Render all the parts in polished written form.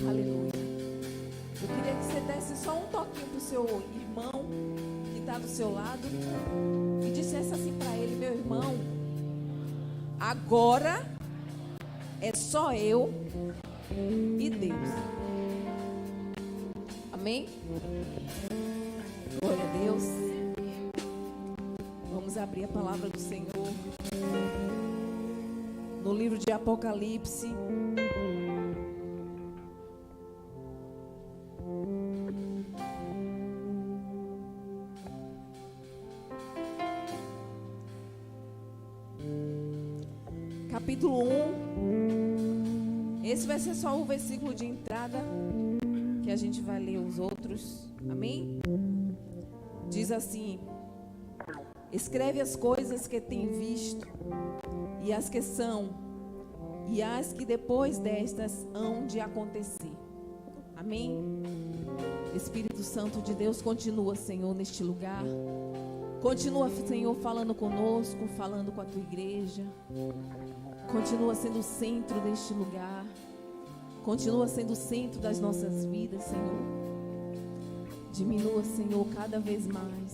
Aleluia. Eu queria que você desse só um toquinho pro seu irmão que está do seu lado e dissesse assim para ele: meu irmão, agora é só eu e Deus. Amém? Glória a Deus. Vamos abrir a palavra do Senhor no livro de Apocalipse. Capítulo 1. Esse vai ser só o versículo de entrada, que a gente vai ler os outros. Amém? Diz assim: escreve as coisas que tem visto, e as que são, e as que depois destas hão de acontecer. Amém? Espírito Santo de Deus, continua, Senhor, neste lugar. Continua, Senhor, falando conosco, falando com a tua igreja. Continua sendo o centro deste lugar. Continua sendo o centro das nossas vidas, Senhor. Diminua, Senhor, cada vez mais.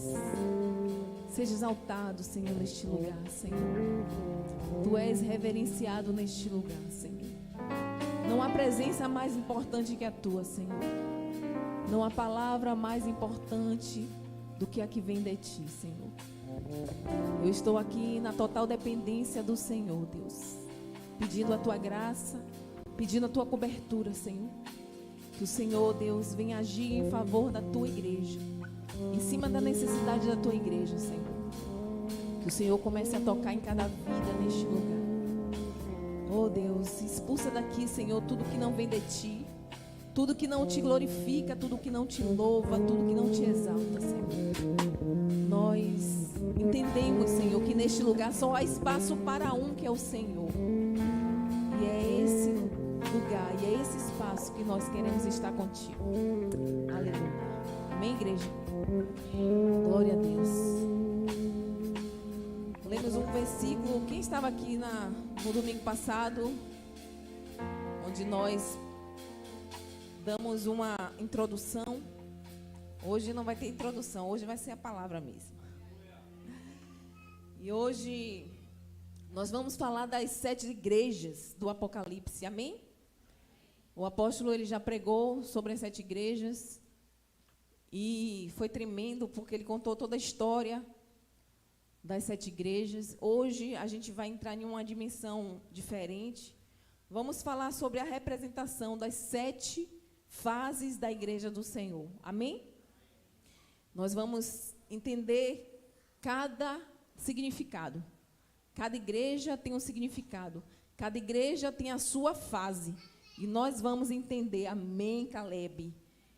Seja exaltado, Senhor, neste lugar, Senhor. Tu és reverenciado neste lugar, Senhor. Não há presença mais importante que a tua, Senhor. Não há palavra mais importante do que a que vem de ti, Senhor. Eu estou aqui na total dependência do Senhor, Deus, pedindo a tua graça, pedindo a tua cobertura, Senhor. Que o Senhor, Deus, venha agir em favor da tua igreja, em cima da necessidade da tua igreja, Senhor. Que o Senhor comece a tocar em cada vida neste lugar. Oh Deus, expulsa daqui, Senhor, tudo que não vem de ti, tudo que não te glorifica, tudo que não te louva, tudo que não te exalta, Senhor. Nós entendemos, Senhor, que neste lugar só há espaço para um, que é o Senhor. E é esse lugar, e é esse espaço que nós queremos estar contigo. Aleluia. Amém, igreja? Glória a Deus. Lemos um versículo. Quem estava aqui no domingo passado, onde nós damos uma introdução. Hoje não vai ter introdução, hoje vai ser a palavra mesmo. E hoje nós vamos falar das 7 igrejas do Apocalipse, amém? O apóstolo, ele já pregou sobre as 7 igrejas e foi tremendo porque ele contou toda a história das 7 igrejas. Hoje a gente vai entrar em uma dimensão diferente. Vamos falar sobre a representação das 7 fases da igreja do Senhor, amém? Nós vamos entender cada significado. Cada igreja tem um significado. Cada igreja tem a sua fase. E nós vamos entender, amém, Caleb?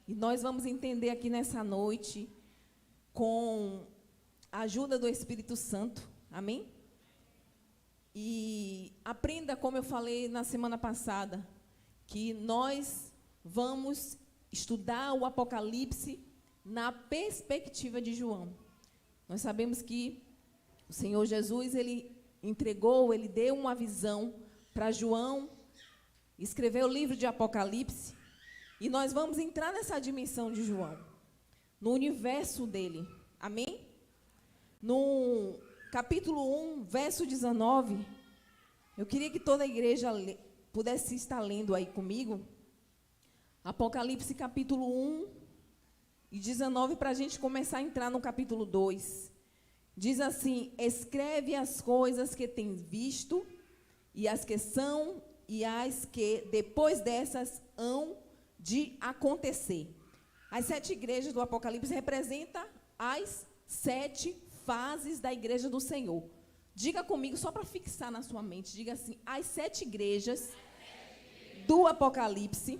E nós vamos entender aqui nessa noite, com a ajuda do Espírito Santo, amém? E aprenda, como eu falei na semana passada, que nós vamos estudar o Apocalipse na perspectiva de João. Nós sabemos que o Senhor Jesus, ele entregou, ele deu uma visão para João, escreveu o livro de Apocalipse, e nós vamos entrar nessa dimensão de João, no universo dele, amém? No capítulo 1, verso 19, eu queria que toda a igreja pudesse estar lendo aí comigo, Apocalipse capítulo 1 e 19, para a gente começar a entrar no capítulo 2. Diz assim: escreve as coisas que tens visto, e as que são, e as que depois dessas hão de acontecer. As 7 igrejas do Apocalipse representam as 7 fases da igreja do Senhor. Diga comigo, só para fixar na sua mente, diga assim: as 7 igrejas do Apocalipse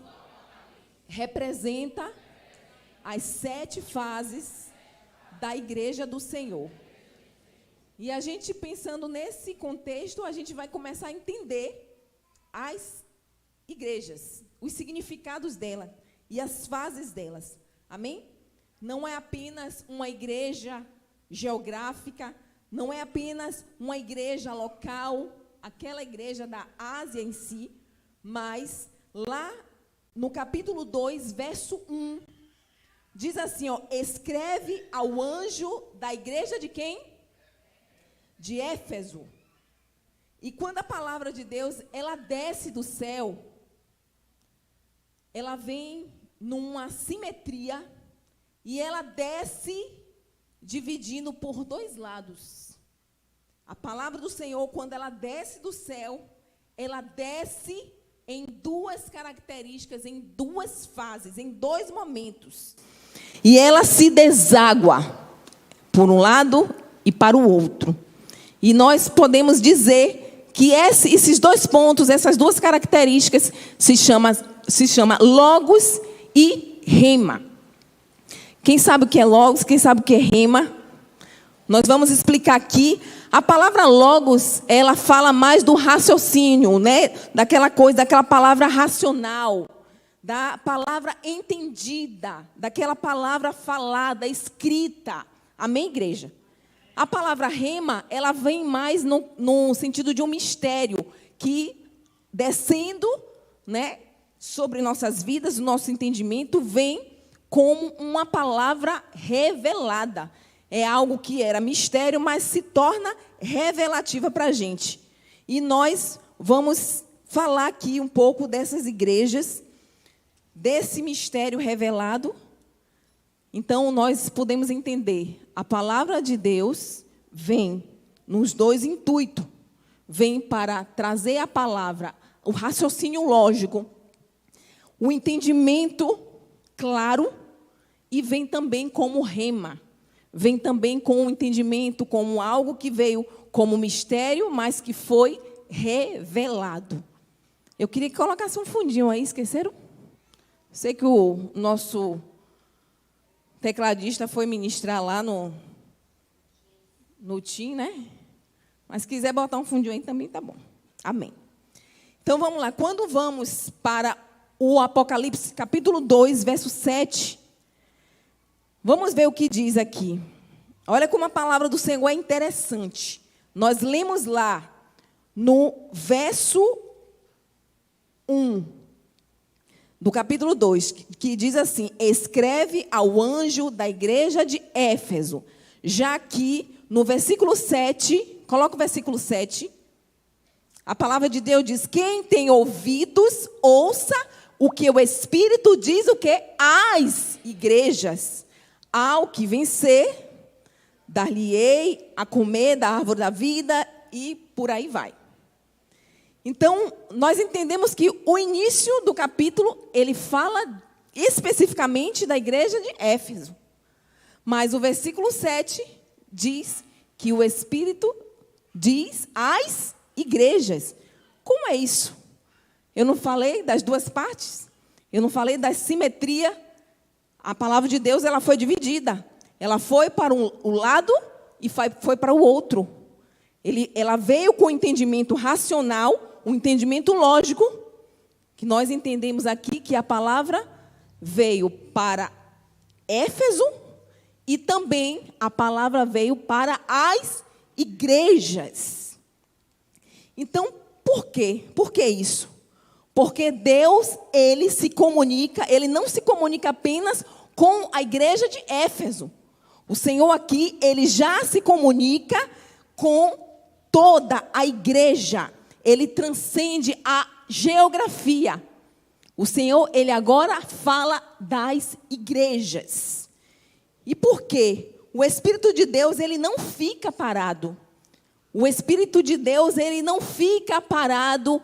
representam as 7 fases da igreja do Senhor. E a gente, pensando nesse contexto, a gente vai começar a entender as igrejas, os significados dela e as fases delas. Amém? Não é apenas uma igreja geográfica, não é apenas uma igreja local, aquela igreja da Ásia em si, mas lá no capítulo 2, verso 1, diz assim, ó, escreve ao anjo da igreja de quem? De Éfeso. E quando a palavra de Deus, ela desce do céu, ela vem numa simetria e ela desce dividindo por dois lados. A palavra do Senhor, quando ela desce do céu, ela desce em duas características, em duas fases, em dois momentos. E ela se deságua por um lado e para o outro. E nós podemos dizer que esses dois pontos, essas duas características, se chama logos e rema. Quem sabe o que é logos, quem sabe o que é rema? Nós vamos explicar aqui. A palavra logos, ela fala mais do raciocínio, né? Daquela coisa, daquela palavra racional, da palavra entendida, daquela palavra falada, escrita. Amém, igreja? A palavra rema, ela vem mais no sentido de um mistério que, descendo, né, sobre nossas vidas, o nosso entendimento, vem como uma palavra revelada. É algo que era mistério, mas se torna revelativa para a gente. E nós vamos falar aqui um pouco dessas igrejas, desse mistério revelado. Então, nós podemos entender, a palavra de Deus vem nos dois intuitos. Vem para trazer a palavra, o raciocínio lógico, o entendimento claro, e vem também como rema. Vem também com o entendimento, como algo que veio como mistério, mas que foi revelado. Eu queria que colocasse um fundinho aí, esqueceram? Sei que o nosso tecladista foi ministrar lá no TIM, né? Mas se quiser botar um fundinho aí também tá bom. Amém. Então vamos lá. Quando vamos para o Apocalipse, capítulo 2, verso 7, vamos ver o que diz aqui. Olha como a palavra do Senhor é interessante. Nós lemos lá no verso 1 do capítulo 2, que diz assim: escreve ao anjo da igreja de Éfeso. Já aqui, no versículo 7, coloca o versículo 7, a palavra de Deus diz: quem tem ouvidos, ouça o que o Espírito diz, o que? Às igrejas. Ao que vencer, dar-lhe-ei a comer da árvore da vida, e por aí vai. Então, nós entendemos que o início do capítulo, ele fala especificamente da igreja de Éfeso. Mas o versículo 7 diz que o Espírito diz às igrejas. Como é isso? Eu não falei das duas partes? Eu não falei da simetria? A palavra de Deus, ela foi dividida. Ela foi para um lado e foi para o outro. Ela veio com o entendimento racional, o entendimento lógico, que nós entendemos aqui que a palavra veio para Éfeso e também a palavra veio para as igrejas. Então, por quê? Por que isso? Porque Deus, ele se comunica, ele não se comunica apenas com a igreja de Éfeso. O Senhor aqui, ele já se comunica com toda a igreja. Ele transcende a geografia. O Senhor, ele agora fala das igrejas. E por quê? O Espírito de Deus, ele não fica parado. O Espírito de Deus, ele não fica parado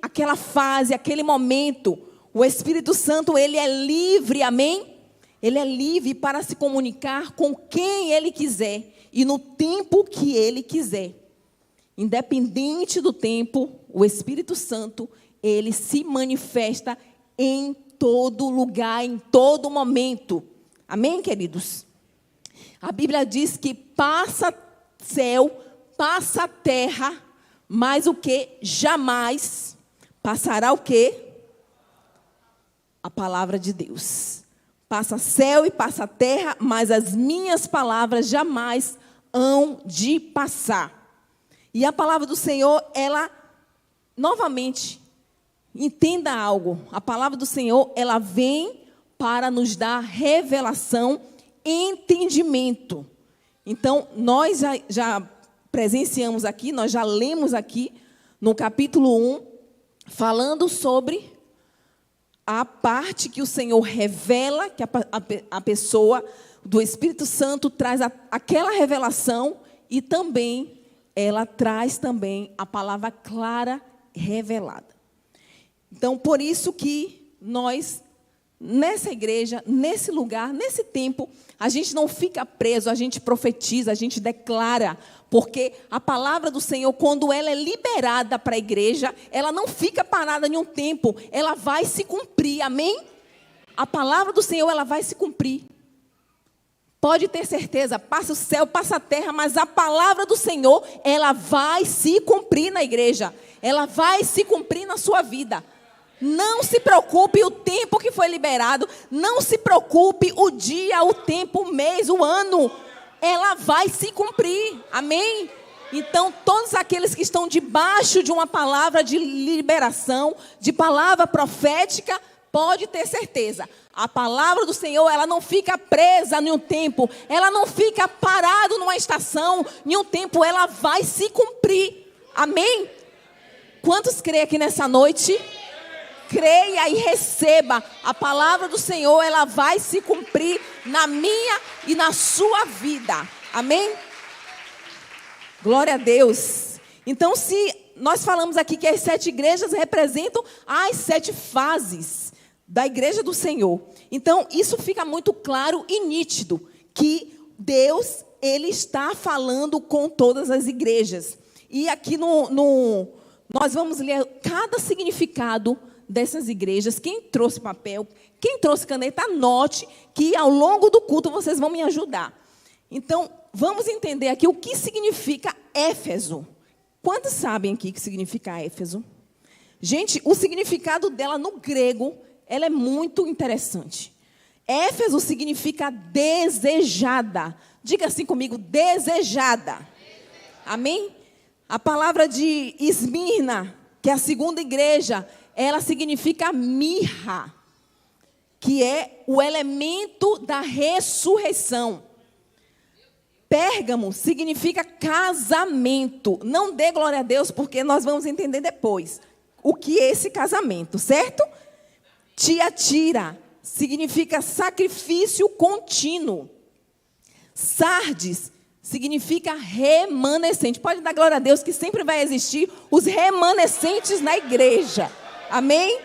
aquela fase, aquele momento. O Espírito Santo, ele é livre, amém? Ele é livre para se comunicar com quem ele quiser e no tempo que ele quiser. Independente do tempo, o Espírito Santo, ele se manifesta em todo lugar, em todo momento. Amém, queridos? A Bíblia diz que passa céu, passa terra, mas o que? Jamais passará o quê? A palavra de Deus. Passa céu e passa terra, mas as minhas palavras jamais hão de passar. E a palavra do Senhor, ela, novamente, Entenda algo. A palavra do Senhor, ela vem para nos dar revelação, entendimento. Então, nós já presenciamos aqui, nós já lemos aqui, no capítulo 1, falando sobre a parte que o Senhor revela, que a pessoa do Espírito Santo traz aquela revelação, e também ela traz também a palavra clara revelada. Então, por isso que nós, nessa igreja, nesse lugar, nesse tempo, a gente não fica preso, a gente profetiza, a gente declara, porque a palavra do Senhor, quando ela é liberada para a igreja, ela não fica parada em um tempo, ela vai se cumprir, amém? A palavra do Senhor, ela vai se cumprir. Pode ter certeza, passa o céu, passa a terra, mas a palavra do Senhor, ela vai se cumprir na igreja. Ela vai se cumprir na sua vida. Não se preocupe o tempo que foi liberado. Não se preocupe o dia, o tempo, o mês, o ano. Ela vai se cumprir. Amém? Então, todos aqueles que estão debaixo de uma palavra de liberação, de palavra profética, pode ter certeza. A palavra do Senhor, ela não fica presa em um tempo. Ela não fica parada numa estação. Em um tempo, ela vai se cumprir. Amém? Quantos creem aqui nessa noite? Creia e receba. A palavra do Senhor, ela vai se cumprir na minha e na sua vida. Amém? Glória a Deus. Então, se nós falamos aqui que as 7 igrejas representam as 7 fases da igreja do Senhor. Então, isso fica muito claro e nítido, que Deus, Ele está falando com todas as igrejas. E aqui nós vamos ler cada significado dessas igrejas. Quem trouxe papel, quem trouxe caneta, anote, que ao longo do culto vocês vão me ajudar. Então, vamos entender aqui o que significa Éfeso. Quantos sabem aqui o que significa Éfeso? Gente, o significado dela no grego, ela é muito interessante. Éfeso significa desejada. Diga assim comigo, desejada. Amém? A palavra de Esmirna, que é a segunda igreja, ela significa mirra, que é o elemento da ressurreição. Pérgamo significa casamento. Não dê glória a Deus, porque nós vamos entender depois o que é esse casamento, certo? Tiatira significa sacrifício contínuo. Sardes significa remanescente. Pode dar glória a Deus que sempre vai existir os remanescentes na igreja. Amém?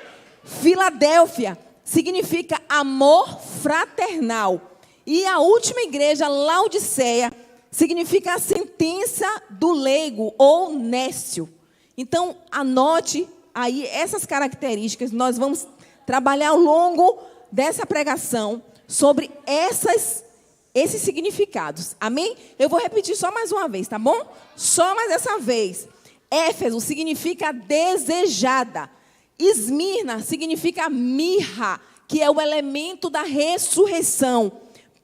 Filadélfia significa amor fraternal. E a última igreja, Laodiceia, significa a sentença do leigo ou nécio. Então, anote aí essas características. Nós vamos trabalhar ao longo dessa pregação sobre esses significados. Amém? Eu vou repetir só mais uma vez, tá bom? Só mais essa vez. Éfeso significa desejada. Esmirna significa mirra, que é o elemento da ressurreição.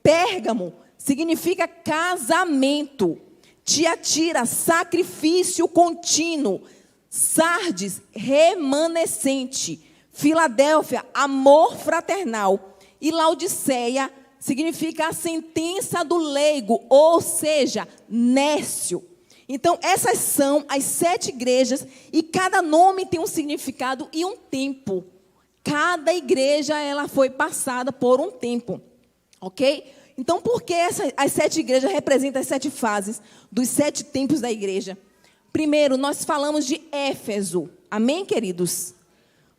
Pérgamo significa casamento. Tiatira, sacrifício contínuo. Sardes, remanescente. Filadélfia, amor fraternal. E Laodiceia significa a sentença do leigo, ou seja, nécio. Então, essas são as 7 igrejas, e cada nome tem um significado e um tempo. Cada igreja, ela foi passada por um tempo. Ok? Então, por que as 7 igrejas representam as 7 fases dos 7 tempos da igreja? Primeiro, nós falamos de Éfeso. Amém, queridos?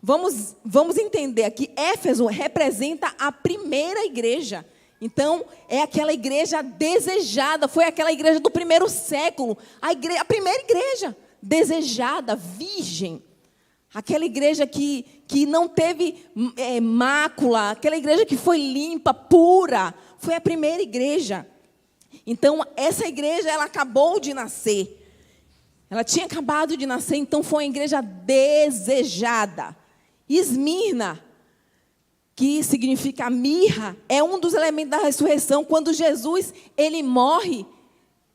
Vamos entender aqui. Éfeso representa a primeira igreja. Então, é aquela igreja desejada. Foi aquela igreja do primeiro século. A primeira igreja desejada, virgem. Aquela igreja que não teve mácula. Aquela igreja que foi limpa, pura. Foi a primeira igreja. Então, essa igreja, ela acabou de nascer. Ela tinha acabado de nascer, então foi uma igreja desejada. Esmirna, que significa mirra, é um dos elementos da ressurreição. Quando Jesus, ele morre,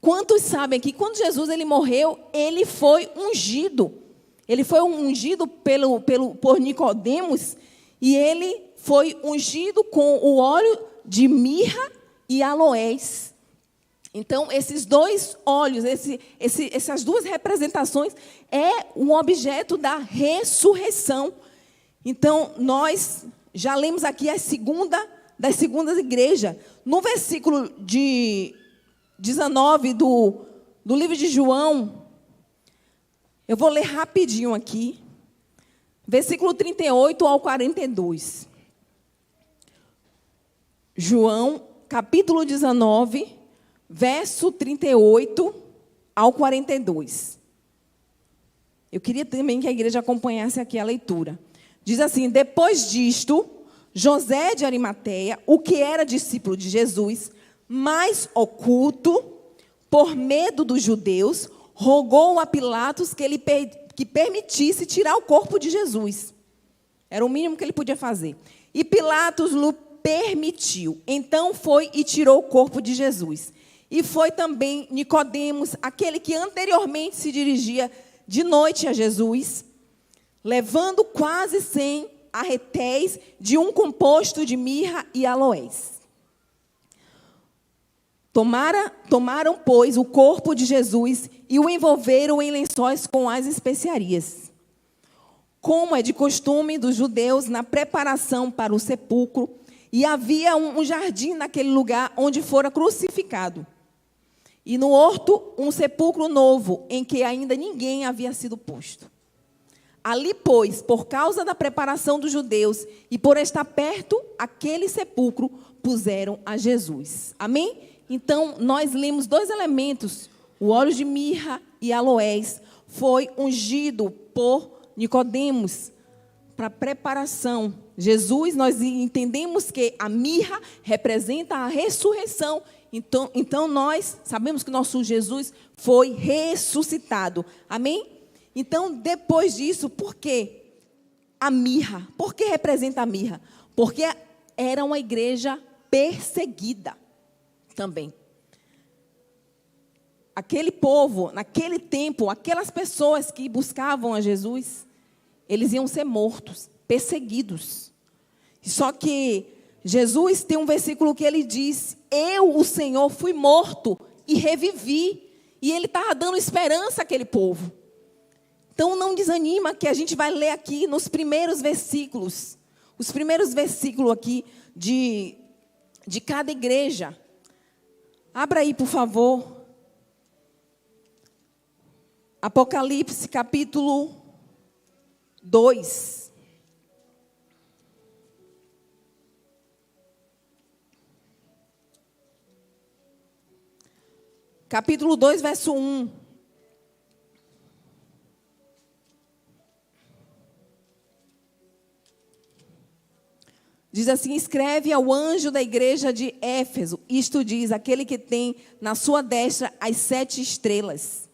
quantos sabem que quando Jesus ele morreu, ele foi ungido. Ele foi ungido por Nicodemos, e ele foi ungido com o óleo de mirra e aloés. Então, esses dois óleos, essas duas representações, é um objeto da ressurreição. Então, nós já lemos aqui das segundas igrejas. No versículo de 19 do livro de João, eu vou ler rapidinho aqui, versículo 38 ao 42. João, capítulo 19, verso 38 ao 42. Eu queria também que a igreja acompanhasse aqui a leitura. Diz assim: depois disto, José de Arimateia, o que era discípulo de Jesus, mas oculto, por medo dos judeus, rogou a Pilatos que permitisse tirar o corpo de Jesus. Era o mínimo que ele podia fazer. E Pilatos lhe permitiu. Então foi e tirou o corpo de Jesus. E foi também Nicodemos, aquele que anteriormente se dirigia de noite a Jesus, levando quase 100 arretéis de um composto de mirra e aloés. Tomaram, pois, o corpo de Jesus e o envolveram em lençóis com as especiarias, como é de costume dos judeus na preparação para o sepulcro, e havia um jardim naquele lugar onde fora crucificado. E no horto, um sepulcro novo, em que ainda ninguém havia sido posto. Ali, pois, por causa da preparação dos judeus e por estar perto, aquele sepulcro puseram a Jesus. Amém? Então, nós lemos dois elementos. O óleo de mirra e aloés foi ungido por Nicodemos para preparação. Jesus, nós entendemos que a mirra representa a ressurreição. Então nós sabemos que nosso Jesus foi ressuscitado. Amém? Então, depois disso, por que a mirra? Por que representa a mirra? Porque era uma igreja perseguida também. Aquele povo, naquele tempo, aquelas pessoas que buscavam a Jesus, eles iam ser mortos, perseguidos. Só que Jesus tem um versículo que ele diz: eu, o Senhor, fui morto e revivi. E ele estava dando esperança àquele povo. Então, não desanima, que a gente vai ler aqui nos primeiros versículos. Os primeiros versículos aqui de cada igreja. Abra aí, por favor. Apocalipse, capítulo 2. Capítulo 2, verso 1. Diz assim: escreve ao anjo da igreja de Éfeso, isto diz, aquele que tem na sua destra as 7 estrelas,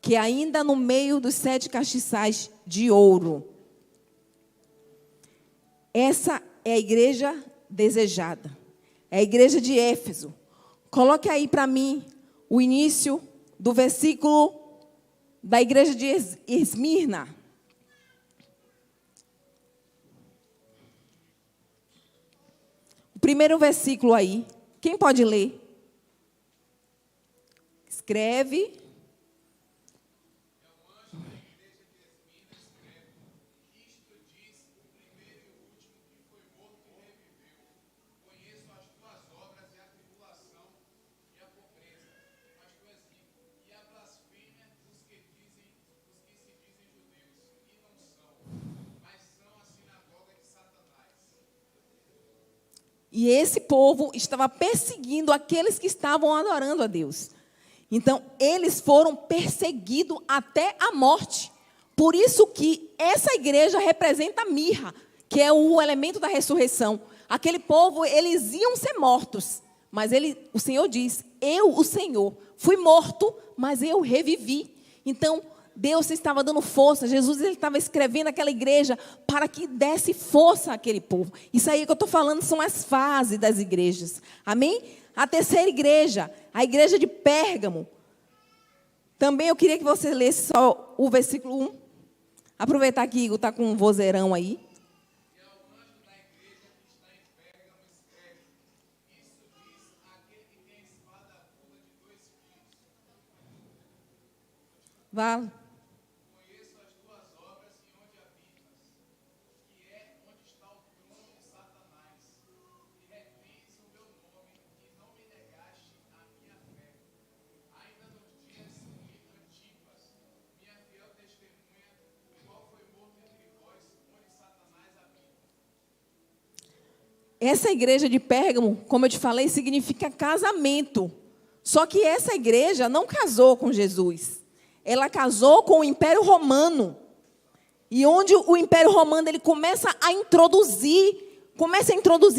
que ainda no meio dos 7 castiçais de ouro. Essa é a igreja desejada. É a igreja de Éfeso. Coloque aí para mim o início do versículo da igreja de Esmirna. O primeiro versículo aí. Quem pode ler? Escreve. E esse povo estava perseguindo aqueles que estavam adorando a Deus. Então, eles foram perseguidos até a morte. Por isso que essa igreja representa a mirra, que é o elemento da ressurreição. Aquele povo, eles iam ser mortos. Mas o Senhor diz: eu, o Senhor, fui morto, mas eu revivi. Então, Deus estava dando força. Jesus, ele estava escrevendo aquela igreja para que desse força àquele povo. Isso aí que eu estou falando são as fases das igrejas. Amém? A terceira igreja, a igreja de Pérgamo. Também eu queria que você lesse só o versículo 1. Aproveitar que Igor está com um vozeirão aí. Vá. Conheço as tuas obras e onde habitas, que é onde está o trono de Satanás, e retenes o meu nome, e não me negaste a minha fé. Ainda nos dias de Antipas, minha fiel testemunha, o qual foi morto entre vós, onde Satanás habita. Essa igreja de Pérgamo, como eu te falei, significa casamento. Só que essa igreja não casou com Jesus. Ela casou com o Império Romano. E onde o Império Romano ele começa a introduzir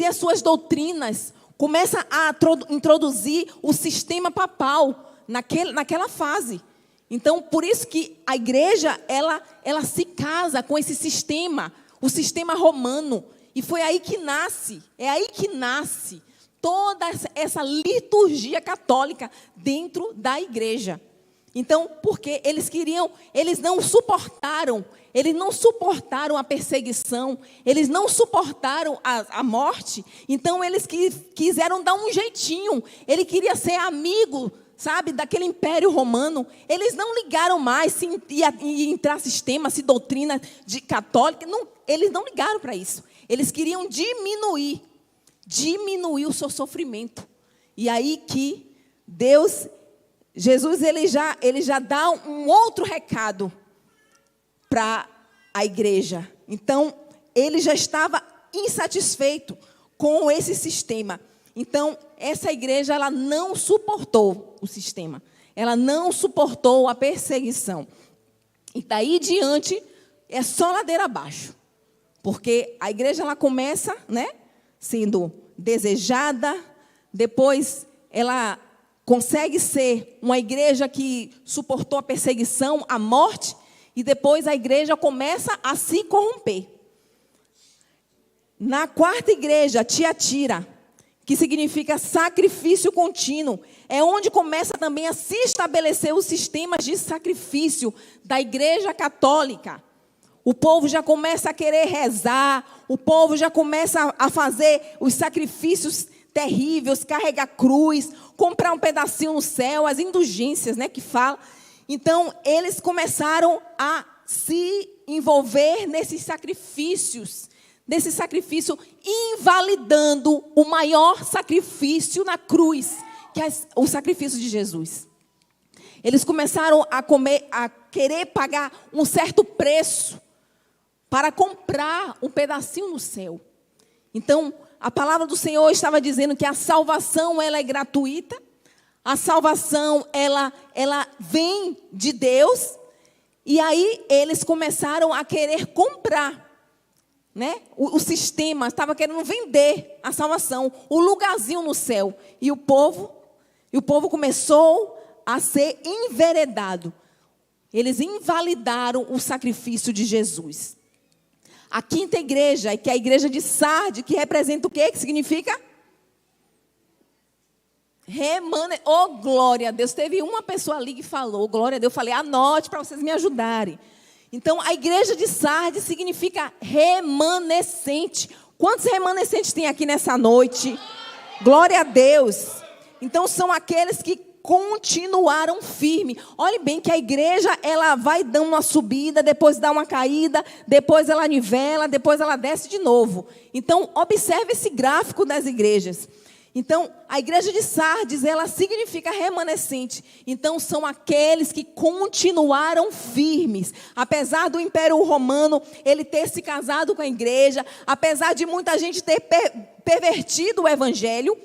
as suas doutrinas, começa a introduzir o sistema papal naquela fase. Então, por isso que a igreja, ela se casa com esse sistema, o sistema romano. E foi aí que nasce, é aí que nasce toda essa liturgia católica dentro da igreja. Então, porque eles não suportaram a perseguição, eles não suportaram a morte, então eles quiseram dar um jeitinho, ele queria ser amigo, sabe, daquele Império Romano. Eles não ligaram mais se ia entrar sistema, se doutrina de católica, eles não ligaram para isso. Eles queriam diminuir o seu sofrimento. E aí que Jesus ele já dá um outro recado para a igreja. Então, ele já estava insatisfeito com esse sistema. Então, essa igreja ela não suportou o sistema. Ela não suportou a perseguição. E daí diante é só ladeira abaixo. Porque a igreja ela começa, sendo desejada, depois ela consegue ser uma igreja que suportou a perseguição, a morte, e depois a igreja começa a se corromper. Na quarta igreja, Tiatira, que significa sacrifício contínuo, é onde começa também a se estabelecer os sistemas de sacrifício da igreja católica. O povo já começa a querer rezar, o povo já começa a fazer os sacrifícios terríveis, carregar cruz, comprar um pedacinho no céu, as indulgências, que fala. Então, eles começaram a se envolver nesses sacrifícios, invalidando o maior sacrifício na cruz, que é o sacrifício de Jesus. Eles começaram a querer pagar um certo preço para comprar um pedacinho no céu. Então, a palavra do Senhor estava dizendo que a salvação ela é gratuita, a salvação ela vem de Deus, e aí eles começaram a querer comprar, o sistema estava querendo vender a salvação, o lugarzinho no céu, e o povo começou a ser enveredado. Eles invalidaram o sacrifício de Jesus. A quinta igreja, que é a igreja de Sardes, que representa o quê? Que significa? Glória a Deus. Teve uma pessoa ali que falou, glória a Deus. Eu falei, anote para vocês me ajudarem. Então, a igreja de Sardes significa remanescente. Quantos remanescentes tem aqui nessa noite? Glória a Deus. Então, são aqueles que continuaram firme. Olhe bem que a igreja, ela vai dando uma subida, depois dá uma caída, depois ela nivela, depois ela desce de novo. Então, observe esse gráfico das igrejas. Então, a igreja de Sardes, ela significa remanescente. Então, são aqueles que continuaram firmes. Apesar do Império Romano, ele ter se casado com a igreja, apesar de muita gente ter pervertido o evangelho,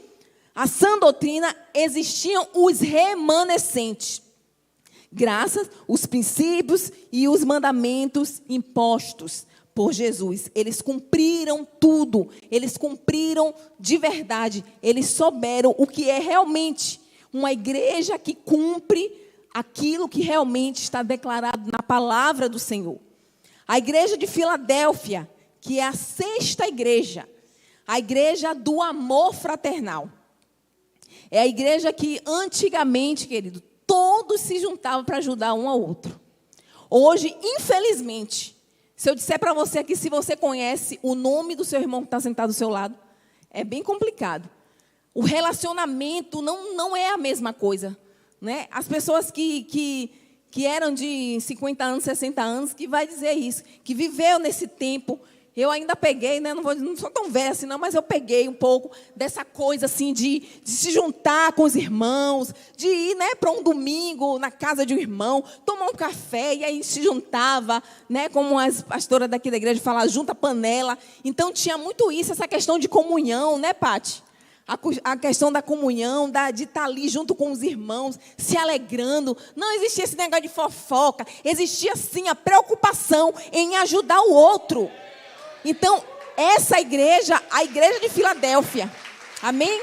a sã doutrina, existiam os remanescentes. Graças aos princípios e os mandamentos impostos por Jesus. Eles cumpriram tudo. Eles cumpriram de verdade. Eles souberam o que é realmente uma igreja que cumpre aquilo que realmente está declarado na palavra do Senhor. A igreja de Filadélfia, que é a sexta igreja, a igreja do amor fraternal. É a igreja que antigamente, querido, todos se juntavam para ajudar um ao outro. Hoje, infelizmente, Se eu disser para você aqui, se você conhece o nome do seu irmão que está sentado do seu lado, é bem complicado. O relacionamento não é a mesma coisa, né? As pessoas que eram de 50 anos, 60 anos, que vai dizer isso, que viveu nesse tempo. Eu ainda peguei, né? Não sou tão velha assim, não, mas eu peguei um pouco dessa coisa assim de se juntar com os irmãos, de ir, né, para um domingo na casa de um irmão, tomar um café, e aí se juntava, né, como as pastoras daqui da igreja falam, junta panela. Então tinha muito isso, essa questão de comunhão, né, Pati? A questão da comunhão, de estar ali junto com os irmãos, se alegrando. Não existia esse negócio de fofoca, existia sim a preocupação em ajudar o outro. Então, essa igreja, a igreja de Filadélfia, amém?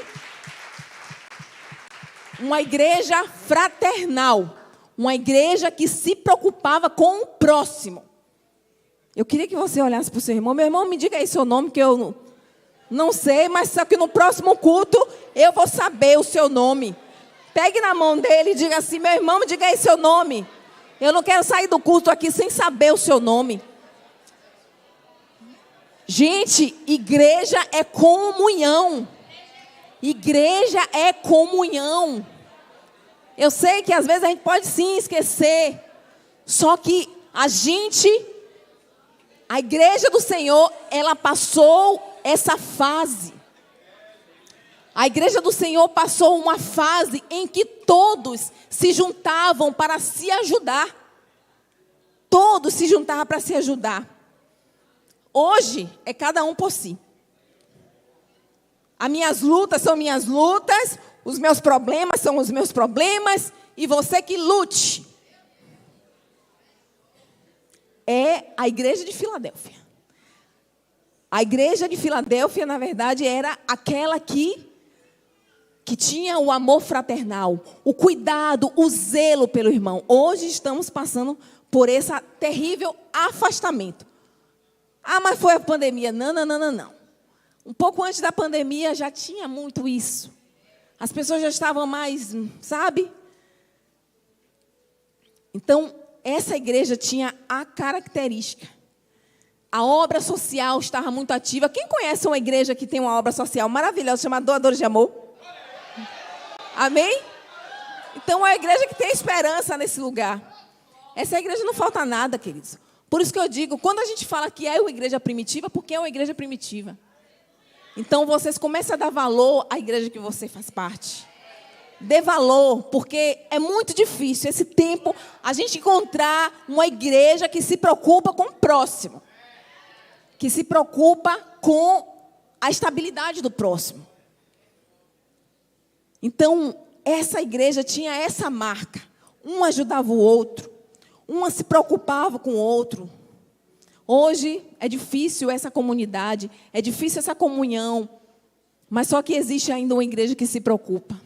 Uma igreja fraternal, uma igreja que se preocupava com o próximo. Eu queria que você olhasse para o seu irmão. Meu irmão, me diga aí seu nome, que eu não sei, mas só que no próximo culto eu vou saber o seu nome. Pegue na mão dele e diga assim, meu irmão, me diga aí seu nome. Eu não quero sair do culto aqui sem saber o seu nome. Gente, igreja é comunhão. Igreja é comunhão. Eu sei que às vezes a gente pode sim esquecer. Só que a igreja do Senhor, ela passou essa fase. A igreja do Senhor passou uma fase em que todos se juntavam para se ajudar. Todos se juntavam para se ajudar. Hoje é cada um por si. As minhas lutas são minhas lutas, os meus problemas são os meus problemas, e você que lute. É a igreja de Filadélfia. A igreja de Filadélfia, na verdade, era aquela que tinha o amor fraternal, o cuidado, o zelo pelo irmão. Hoje estamos passando por esse terrível afastamento. Ah, mas foi a pandemia. Não. Um pouco antes da pandemia já tinha muito isso. As pessoas já estavam mais, sabe? Então, essa igreja tinha a característica. A obra social estava muito ativa. Quem conhece uma igreja que tem uma obra social maravilhosa, chamada Doadores de Amor? Amém? Então, é uma igreja que tem esperança nesse lugar. Essa igreja não falta nada, queridos. Por isso que eu digo, quando a gente fala que é uma igreja primitiva, porque é uma igreja primitiva. Então, vocês começam a dar valor à igreja que você faz parte. Dê valor, porque é muito difícil, esse tempo, a gente encontrar uma igreja que se preocupa com o próximo. Que se preocupa com a estabilidade do próximo. Então, essa igreja tinha essa marca. Um ajudava o outro. Uma se preocupava com o outro. Hoje é difícil essa comunidade, é difícil essa comunhão, mas só que existe ainda uma igreja que se preocupa.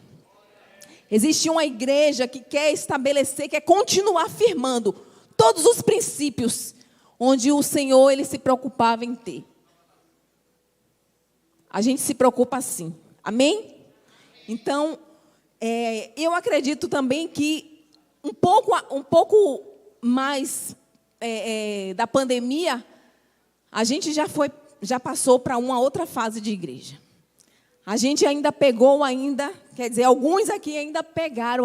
Existe uma igreja que quer estabelecer, quer continuar firmando todos os princípios onde o Senhor ele se preocupava em ter. A gente se preocupa assim. Amém? Então, eu acredito também que um pouco mais da pandemia, a gente já passou para uma outra fase de igreja. A gente ainda pegou quer dizer, alguns aqui ainda pegaram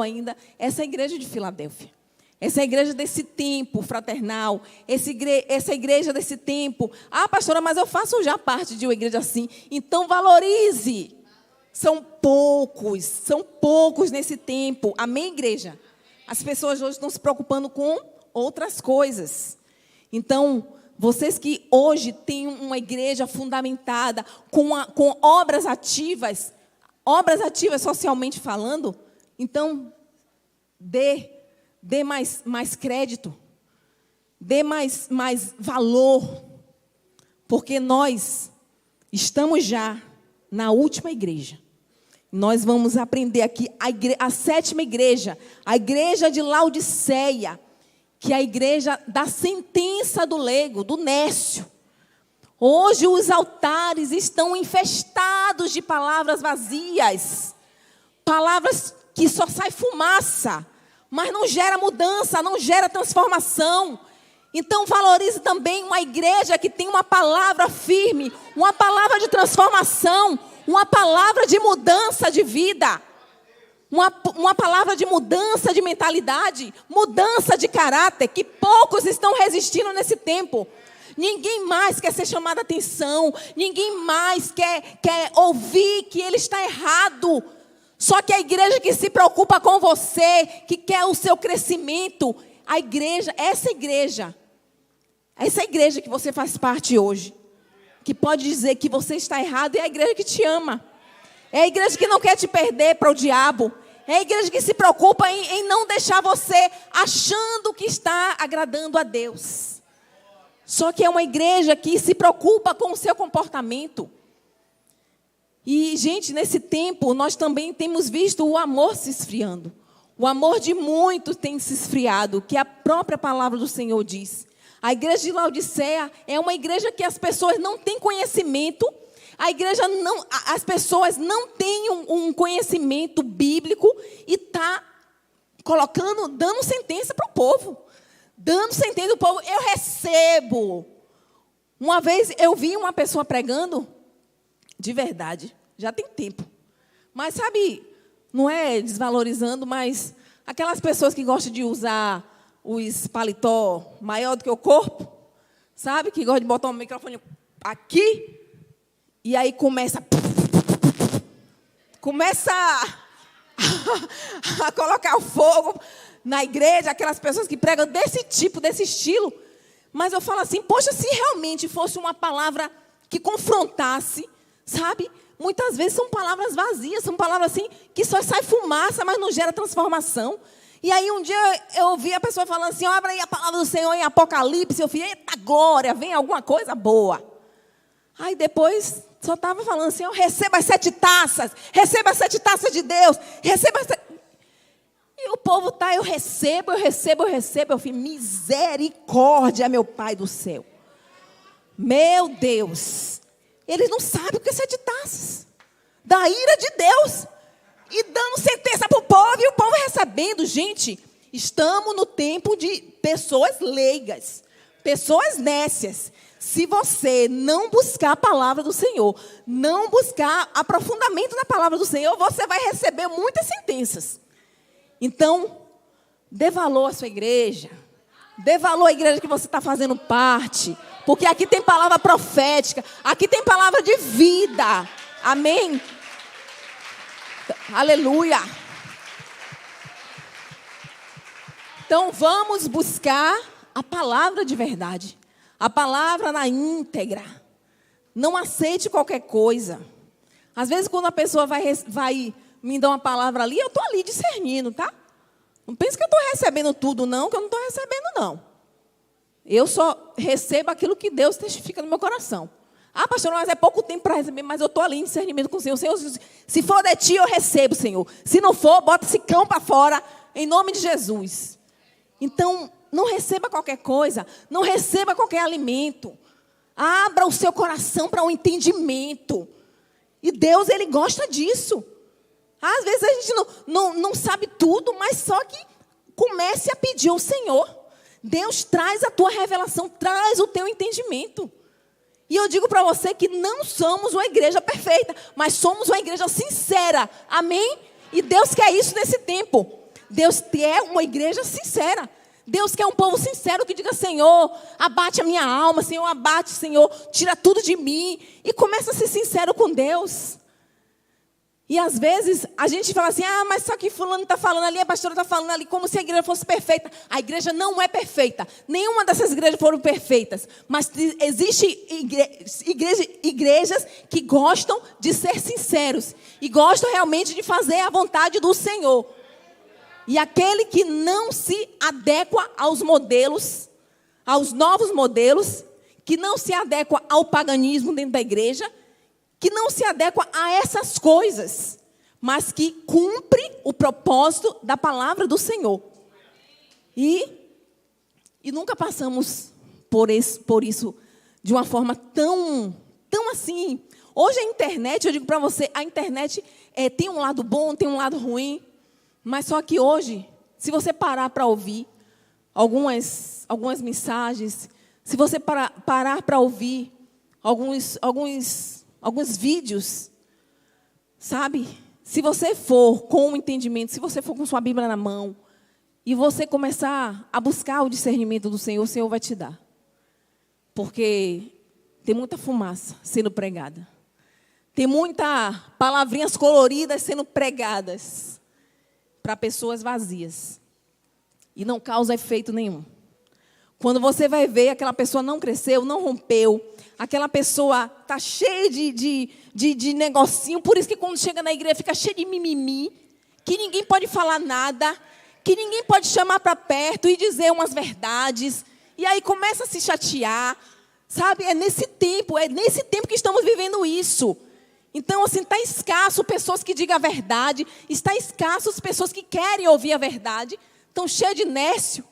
essa igreja de Filadélfia. Essa igreja desse tempo fraternal, essa igreja desse tempo. Ah, pastora, mas eu faço já parte de uma igreja assim. Então valorize. São poucos nesse tempo. Amém, igreja? As pessoas hoje estão se preocupando com outras coisas. Então, vocês que hoje têm uma igreja fundamentada com obras ativas socialmente falando, então, dê mais crédito, dê mais valor, porque nós estamos já na última igreja. Nós vamos aprender aqui a sétima igreja, a igreja de Laodiceia, que é a igreja da sentença do leigo, do nécio. Hoje os altares estão infestados de palavras vazias, palavras que só sai fumaça, mas não gera mudança, não gera transformação. Então valorize também uma igreja que tem uma palavra firme, uma palavra de transformação, uma palavra de mudança de vida, uma palavra de mudança de mentalidade, mudança de caráter, que poucos estão resistindo nesse tempo. Ninguém mais quer ser chamado a atenção, ninguém mais quer ouvir que ele está errado. Só que a igreja que se preocupa com você, que quer o seu crescimento, a igreja, essa igreja que você faz parte hoje, que pode dizer que você está errado, é a igreja que te ama. É a igreja que não quer te perder para o diabo. É a igreja que se preocupa em não deixar você achando que está agradando a Deus. Só que é uma igreja que se preocupa com o seu comportamento. E, gente, nesse tempo, nós também temos visto o amor se esfriando. O amor de muitos tem se esfriado, que a própria palavra do Senhor diz. A igreja de Laodiceia é uma igreja que as pessoas não têm conhecimento. As pessoas não têm um conhecimento bíblico e está dando sentença para o povo. Dando sentença para o povo, eu recebo. Uma vez eu vi uma pessoa pregando, de verdade, já tem tempo. Mas sabe, não é desvalorizando, mas aquelas pessoas que gostam de usar os paletó maior do que o corpo, sabe? Que gostam de botar um microfone aqui, e aí começa a colocar o fogo na igreja, aquelas pessoas que pregam desse tipo, desse estilo. Mas eu falo assim, poxa, se realmente fosse uma palavra que confrontasse, sabe? Muitas vezes são palavras vazias, são palavras assim, que só sai fumaça, mas não gera transformação. E aí um dia eu ouvi a pessoa falando assim, abra aí a palavra do Senhor em Apocalipse. Eu falei, eita glória, vem alguma coisa boa. Aí depois só estava falando assim, receba as 7 taças, receba as 7 taças de Deus, receba as 7... E o povo está, eu recebo. Eu falei, misericórdia, meu Pai do céu. Meu Deus. Eles não sabem o que é 7 taças. Da ira de Deus. E dando sentença para o povo, e o povo recebendo. Gente, estamos no tempo de pessoas leigas, pessoas nécias. Se você não buscar a palavra do Senhor, não buscar aprofundamento na palavra do Senhor, você vai receber muitas sentenças. Então, dê valor à sua igreja. Dê valor à igreja que você está fazendo parte. Porque aqui tem palavra profética. Aqui tem palavra de vida. Amém? Aleluia. Então, vamos buscar a palavra de verdade. A palavra na íntegra. Não aceite qualquer coisa. Às vezes, quando a pessoa vai me dar uma palavra ali, eu estou ali discernindo, tá? Não pense que eu estou recebendo tudo, não, que eu não estou recebendo, não. Eu só recebo aquilo que Deus testifica no meu coração. Ah, pastor, mas é pouco tempo para receber, mas eu estou ali em discernimento com o Senhor. Senhor, se for de ti, eu recebo, Senhor. Se não for, bota esse cão para fora, em nome de Jesus. Então, não receba qualquer coisa, não receba qualquer alimento. Abra o seu coração para um entendimento. E Deus, Ele gosta disso. Às vezes a gente não sabe tudo, mas só que comece a pedir ao Senhor. Deus traz a tua revelação, traz o teu entendimento. E eu digo para você que não somos uma igreja perfeita, mas somos uma igreja sincera. Amém? E Deus quer isso nesse tempo. Deus quer uma igreja sincera. Deus quer um povo sincero que diga, Senhor, abate a minha alma, Senhor, abate, Senhor, tira tudo de mim. E começa a ser sincero com Deus. E às vezes a gente fala assim, mas só que fulano está falando ali, a pastora está falando ali, como se a igreja fosse perfeita. A igreja não é perfeita. Nenhuma dessas igrejas foram perfeitas. Mas existem igrejas que gostam de ser sinceros. E gostam realmente de fazer a vontade do Senhor. E aquele que não se adequa aos modelos, aos novos modelos, que não se adequa ao paganismo dentro da igreja, que não se adequa a essas coisas, mas que cumpre o propósito da palavra do Senhor. E nunca passamos por isso de uma forma tão assim. Hoje a internet, eu digo para você, a internet tem um lado bom, tem um lado ruim, mas só que hoje, se você parar para ouvir, algumas mensagens, se você parar para ouvir alguns vídeos, sabe? Se você for com o entendimento, se você for com sua Bíblia na mão, e você começar a buscar o discernimento do Senhor, o Senhor vai te dar. Porque tem muita fumaça sendo pregada. Tem muitas palavrinhas coloridas sendo pregadas para pessoas vazias. E não causa efeito nenhum. Quando você vai ver, aquela pessoa não cresceu, não rompeu. Aquela pessoa está cheia de negocinho. Por isso que quando chega na igreja fica cheia de mimimi. Que ninguém pode falar nada. Que ninguém pode chamar para perto e dizer umas verdades. E aí começa a se chatear. Sabe, é nesse tempo que estamos vivendo isso. Então, assim, está escasso pessoas que digam a verdade. Está escasso as pessoas que querem ouvir a verdade. Estão cheias de nécio.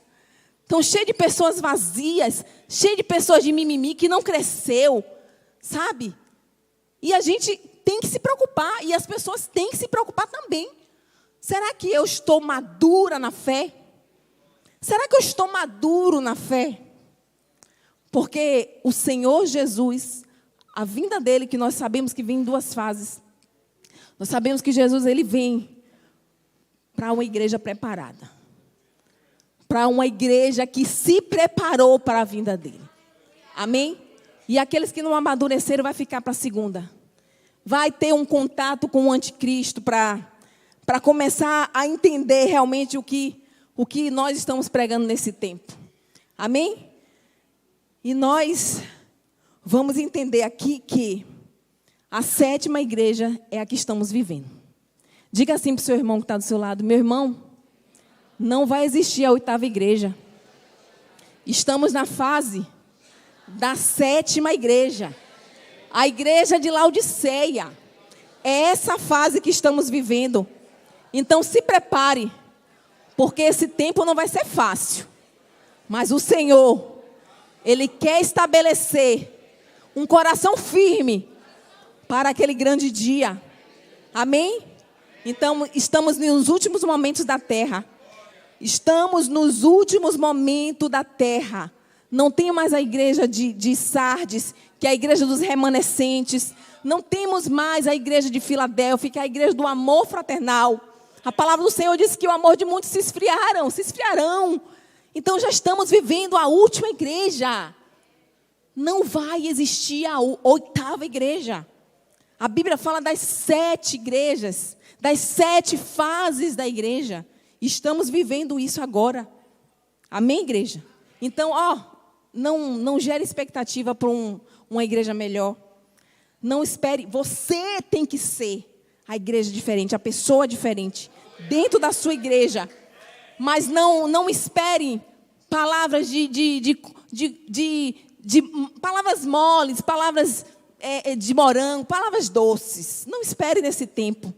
Estão cheias de pessoas vazias. Cheias de pessoas de mimimi que não cresceu. Sabe? E a gente tem que se preocupar. E as pessoas têm que se preocupar também. Será que eu estou madura na fé? Será que eu estou maduro na fé? Porque o Senhor Jesus, a vinda dele, que nós sabemos que vem em duas fases. Nós sabemos que Jesus, ele vem para uma igreja preparada. Para uma igreja que se preparou para a vinda dele. Amém? E aqueles que não amadureceram vai ficar para a segunda. Vai ter um contato com o anticristo para começar a entender realmente o que nós estamos pregando nesse tempo. Amém? E nós vamos entender aqui que a 7ª igreja é a que estamos vivendo. Diga assim para o seu irmão que está do seu lado: meu irmão, não vai existir a 8ª igreja. Estamos na fase da 7ª igreja. A igreja de Laodiceia. É essa fase que estamos vivendo. Então se prepare, porque esse tempo não vai ser fácil. Mas o Senhor, Ele quer estabelecer um coração firme para aquele grande dia. Amém? Então, estamos nos últimos momentos da terra. Estamos nos últimos momentos da terra. Não tem mais a igreja de Sardes, que é a igreja dos remanescentes. Não temos mais a igreja de Filadélfia, que é a igreja do amor fraternal. A palavra do Senhor diz que o amor de muitos se esfriarão. Então já estamos vivendo a última igreja. Não vai existir a 8ª igreja. A Bíblia fala das 7 igrejas, das 7 fases da igreja. Estamos vivendo isso agora. Amém, igreja? Então, não gere expectativa para uma igreja melhor. Não espere. Você tem que ser a igreja diferente, a pessoa diferente, dentro da sua igreja. Mas não espere palavras de palavras moles, palavras de morango, palavras doces. Não espere nesse tempo.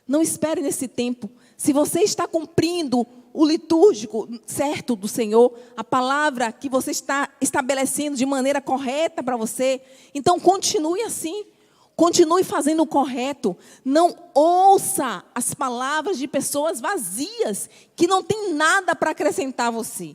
Não espere nesse tempo. Se você está cumprindo o litúrgico certo do Senhor, a palavra que você está estabelecendo de maneira correta para você, então continue assim. Continue fazendo o correto. Não ouça as palavras de pessoas vazias, que não tem nada para acrescentar a você.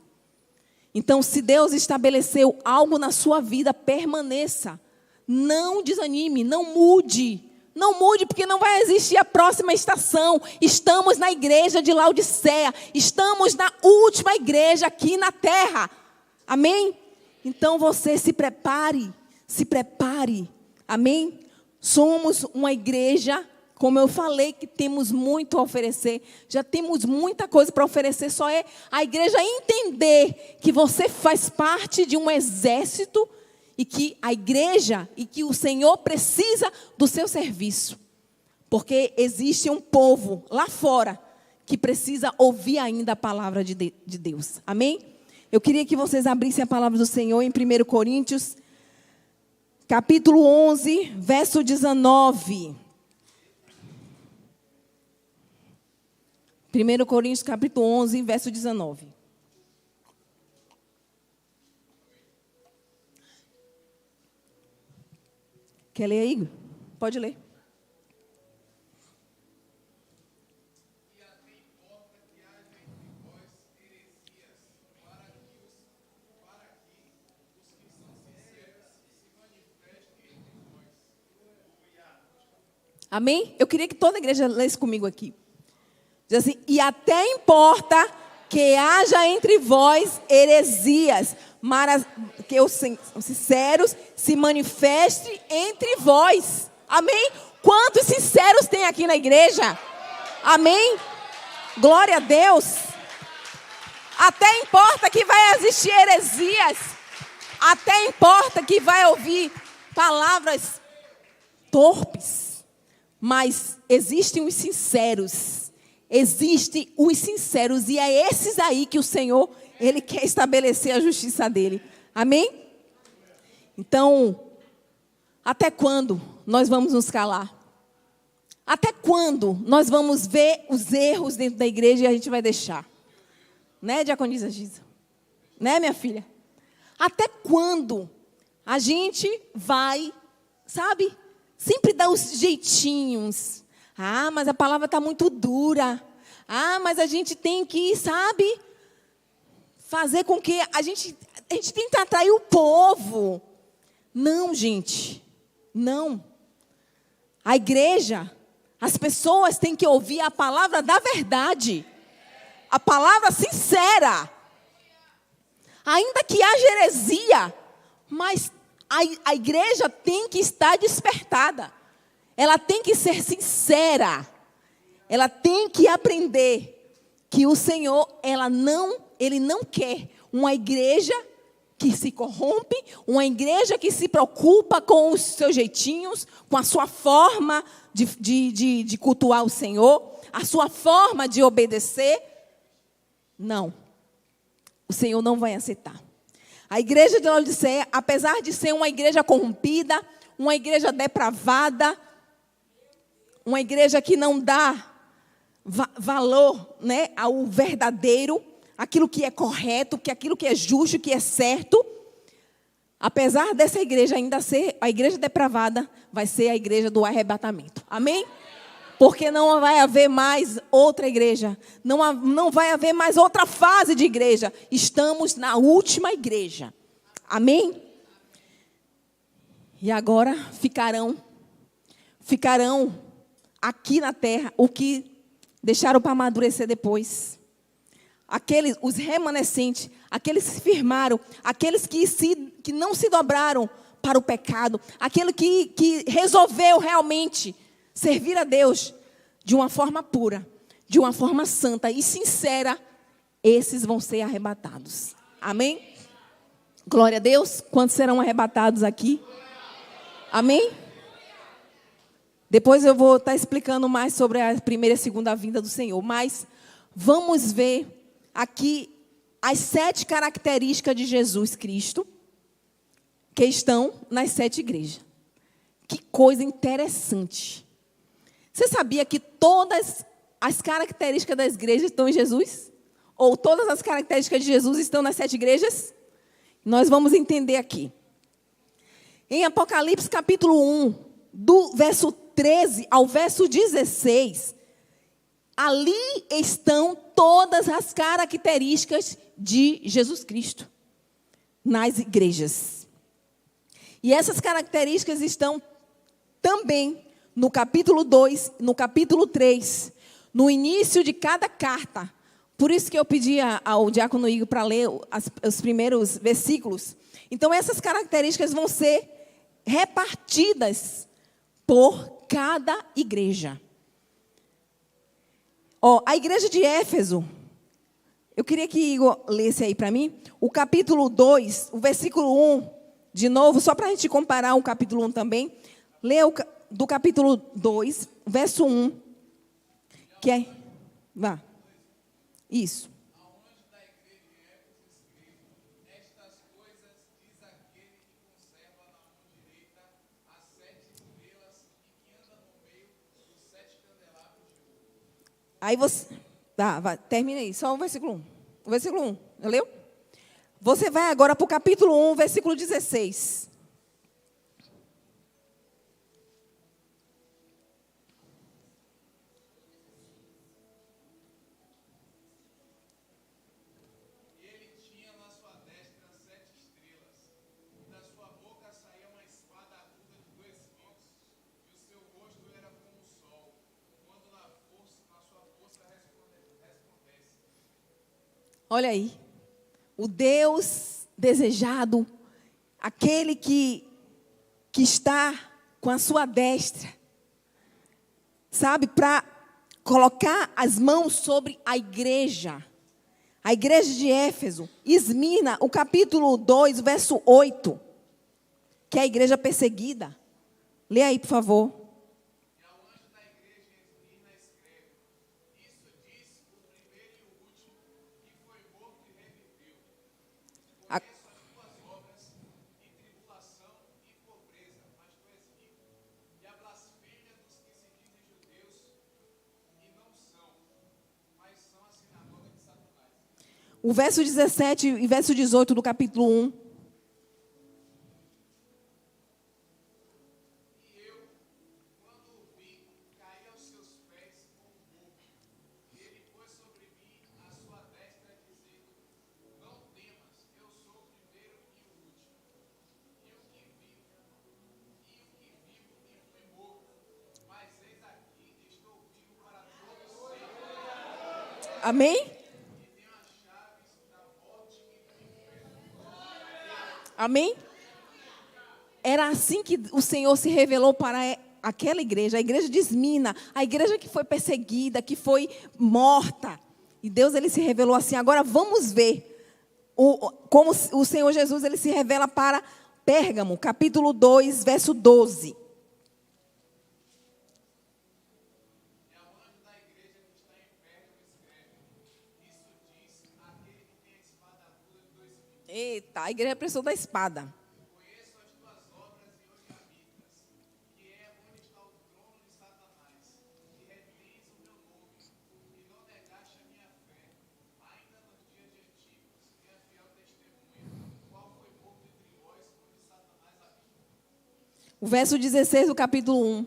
Então, se Deus estabeleceu algo na sua vida, permaneça. Não desanime, não mude. Não mude, porque não vai existir a próxima estação. Estamos na igreja de Laodiceia. Estamos na última igreja aqui na terra. Amém? Então, você se prepare. Se prepare. Amém? Somos uma igreja, como eu falei, que temos muito a oferecer. Já temos muita coisa para oferecer. Só é a igreja entender que você faz parte de um exército e que a igreja e que o Senhor precisa do seu serviço. Porque existe um povo lá fora que precisa ouvir ainda a palavra de Deus. Amém? Eu queria que vocês abrissem a palavra do Senhor em 1 Coríntios, capítulo 11, verso 19. 1 Coríntios, capítulo 11, verso 19. Quer ler aí, Igor? Pode ler. E até importa que haja entre vós heresias, para Amém? Eu queria que toda a igreja lesse comigo aqui. Diz assim: e até importa que haja entre vós heresias, mas que os sinceros se manifestem entre vós. Amém? Quantos sinceros tem aqui na igreja? Amém? Glória a Deus. Até importa que vai existir heresias. Até importa que vai ouvir palavras torpes. Mas existem os sinceros. Existem os sinceros. E é esses aí que o Senhor, Ele quer estabelecer a justiça dele. Amém? Então, até quando nós vamos nos calar? Até quando nós vamos ver os erros dentro da igreja e a gente vai deixar? Né, diaconisa Giza? Né, minha filha? Até quando a gente vai, sabe, sempre dar os jeitinhos? Ah, mas a palavra está muito dura. Ah, mas a gente tem que, sabe, fazer com que a gente tenta atrair o povo. Não, gente, não. A igreja, as pessoas têm que ouvir a palavra da verdade. A palavra sincera. Ainda que haja heresia, mas a igreja tem que estar despertada. Ela tem que ser sincera. Ela tem que aprender que o Senhor, Ele não quer uma igreja que se corrompe, uma igreja que se preocupa com os seus jeitinhos, com a sua forma de cultuar o Senhor, a sua forma de obedecer. Não. O Senhor não vai aceitar. A igreja de Laodiceia, apesar de ser uma igreja corrompida, uma igreja depravada, uma igreja que não dá valor, né, ao verdadeiro, aquilo que é correto, aquilo que é justo, que é certo. Apesar dessa igreja ainda ser a igreja depravada, vai ser a igreja do arrebatamento. Amém? Porque não vai haver mais outra igreja. Não vai haver mais outra fase de igreja. Estamos na última igreja. Amém? E agora ficarão aqui na terra o que deixaram para amadurecer depois. Os remanescentes, aqueles que se firmaram, aqueles que não se dobraram para o pecado, aquele que resolveu realmente servir a Deus de uma forma pura, de uma forma santa e sincera, esses vão ser arrebatados. Amém? Glória a Deus. Quantos serão arrebatados aqui? Amém? Depois eu vou estar explicando mais sobre a primeira e segunda vinda do Senhor. Mas vamos ver aqui as 7 características de Jesus Cristo que estão nas 7 igrejas. Que coisa interessante. Você sabia que todas as características das igrejas estão em Jesus? Ou todas as características de Jesus estão nas 7 igrejas? Nós vamos entender aqui. Em Apocalipse capítulo 1, do verso 13 ao verso 16, ali estão todas as características de Jesus Cristo nas igrejas. E essas características estão também no capítulo 2, no capítulo 3, no início de cada carta. Por isso que eu pedi ao diácono Igor para ler os primeiros versículos. Então, essas características vão ser repartidas por cada igreja. A igreja de Éfeso, eu queria que Igor lesse aí para mim, o capítulo 2, o versículo 1, de novo, só para a gente comparar o capítulo 1 também. Lê do capítulo 2, verso 1, que é... Vá. Isso. Aonde da igreja de Éfeso escrito, estas coisas diz aquele que conserva na mão direita as 7 estrelas e que anda no meio dos 7 candelabros de ouro. Aí você... Tá, vai, termina aí, só o versículo 1. O versículo 1, leu? Você vai agora para o capítulo 1, versículo 16. Olha aí. O Deus desejado, aquele que está com a sua destra, sabe, para colocar as mãos sobre a igreja de Éfeso, Esmirna, o capítulo 2, verso 8, que é a igreja perseguida. Lê aí, por favor. E ao anjo da igreja em Esmirna escreve: Isso diz o primeiro e o último, que foi morto e reviveu. Conheço as tuas obras, e tribulação e pobreza, mas tu és rico. E a blasfêmia dos que se dizem judeus e não são, mas são a sinagoga de Satanás. O verso 17 e verso 18 do capítulo 1. E eu, quando o vi, caí aos seus pés como morto. E ele pôs sobre mim a sua destra, dizendo: Não temas, eu sou o primeiro e o último. E o que vivo e fui morto. Mas eis aqui, estou vivo para todo sempre. Amém? Amém? Era assim que o Senhor se revelou para aquela igreja, a igreja de Esmirna, a igreja que foi perseguida, que foi morta. E Deus, ele se revelou assim. Agora vamos ver como o Senhor Jesus, ele se revela para Pérgamo, capítulo 2, verso 12. E ao anjo da igreja que está em Pérgamo escreve: Isso diz aquele que tem a espada aguda de 2 fios. Eita, a igreja precisou da espada. Conheço as tuas obras e onde habitas, que é onde está o trono de Satanás, e retens o meu nome, e não negaste a minha fé, ainda nos dias de antigos, e a fiel testemunha, qual foi morto entre vós, onde Satanás habita. O verso 16 do capítulo 1.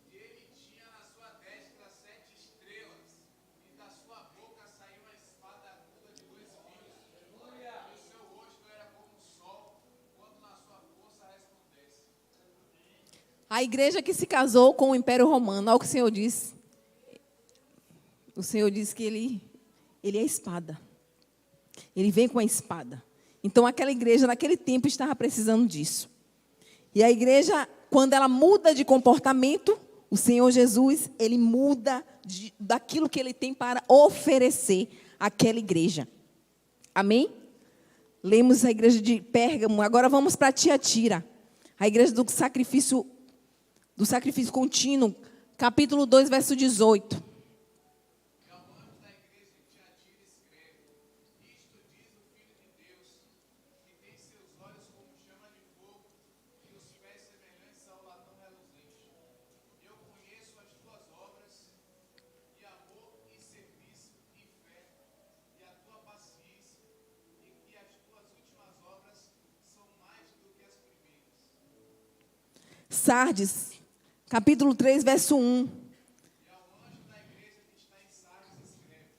E ele tinha na sua destra 7 estrelas, e da sua boca saiu a espada aguda de 2 fios, e o seu rosto era como o sol, quando na sua força resplandece. A igreja que se casou com o Império Romano, olha o que o Senhor disse. O Senhor disse que ele é a espada. Ele vem com a espada. Então, aquela igreja, naquele tempo, estava precisando disso. E a igreja, quando ela muda de comportamento, o Senhor Jesus, ele muda daquilo que ele tem para oferecer àquela igreja. Amém? Lemos a igreja de Pérgamo. Agora vamos para Tiatira. A igreja do sacrifício contínuo. Capítulo 2, verso 18. E ao anjo da igreja em Tiatira escreve: Isto diz o Filho de Deus, que tem seus olhos como chama de fogo e os pés semelhantes ao latão reluzente. Eu conheço as tuas obras, e amor, e serviço, e fé, e a tua paciência, e que as tuas últimas obras são mais do que as primeiras. Sardes, capítulo 3, verso 1. E ao anjo da igreja que está em Sardes escreve: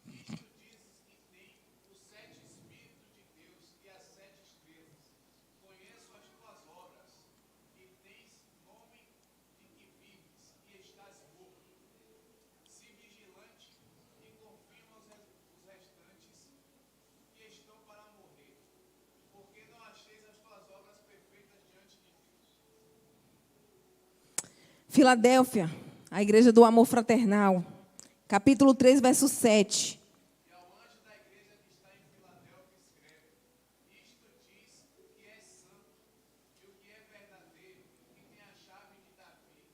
Isto dizes que tem os 7 Espíritos de Deus e as 7 estrelas. Conheço as tuas obras, que tens nome de que vives e estás morto. Se vigilante e confirma os restantes que estão para morrer, porque não acheis as tuas obras perfeitas diante de Deus. Filadélfia, a igreja do amor fraternal. Capítulo 3, verso 7. E ao anjo da igreja que está em Filadélfia escreve: Isto diz o que é santo, e o que é verdadeiro, que tem a chave de Davi,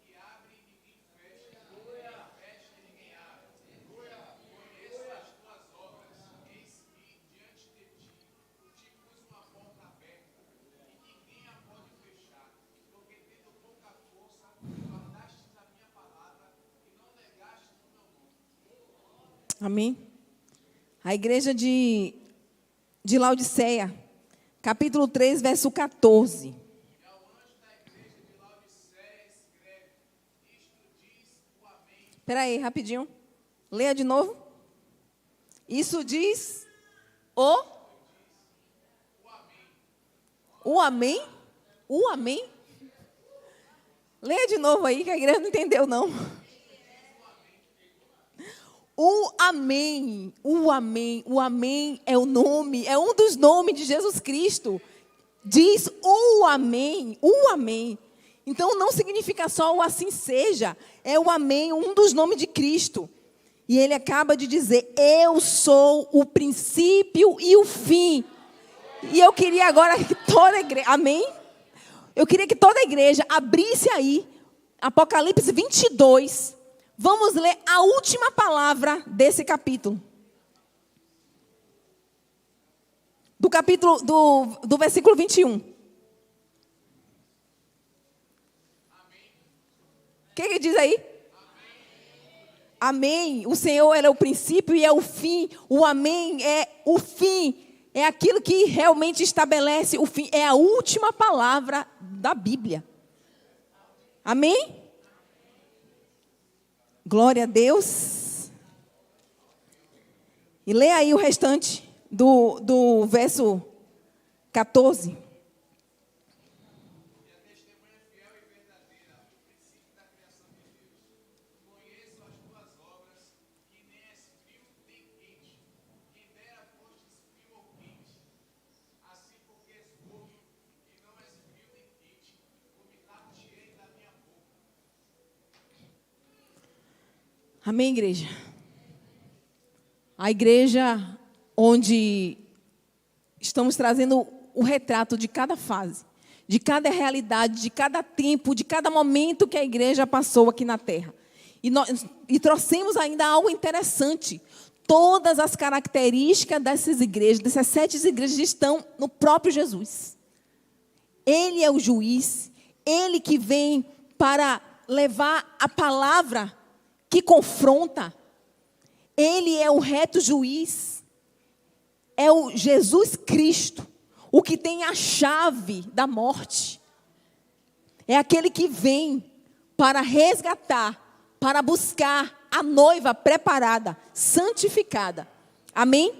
que abre e ninguém fecha, e fecha e ninguém abre. Conheço as tuas obras, eis que diante de ti te pus uma porta aberta, e ninguém a pode fechar, porque tendo pouca força, guardastes a minha palavra e não negastes o meu nome. Amém? A igreja de Laodiceia, capítulo 3, verso 14. E ao anjo da igreja de Laodiceia escreve: Isto diz o Amém, Espera aí, rapidinho. Leia de novo. Isso diz o amém. O amém. Leia de novo aí, que a igreja não entendeu, não. O amém, o amém, o amém é o nome, é um dos nomes de Jesus Cristo. Diz o amém, o amém. Então não significa só o assim seja, é o amém, um dos nomes de Cristo. E ele acaba de dizer, eu sou o princípio e o fim. E eu queria agora que toda a igreja, amém? Eu queria que toda a igreja abrisse aí, Apocalipse 22. Vamos ler a última palavra desse capítulo. Do capítulo, do versículo 21. O que diz aí? Amém. O Senhor é o princípio e é o fim. O amém é o fim. É aquilo que realmente estabelece o fim. É a última palavra da Bíblia. Amém? Glória a Deus. E lê aí o restante do verso 14. Amém, igreja? A igreja onde estamos trazendo o retrato de cada fase, de cada realidade, de cada tempo, de cada momento que a igreja passou aqui na terra. E trouxemos ainda algo interessante. Todas as características dessas igrejas, dessas 7 igrejas, estão no próprio Jesus. Ele é o juiz, ele que vem para levar a palavra que confronta. Ele é o reto juiz. É o Jesus Cristo, o que tem a chave da morte. É aquele que vem para resgatar, para buscar a noiva preparada, santificada. Amém?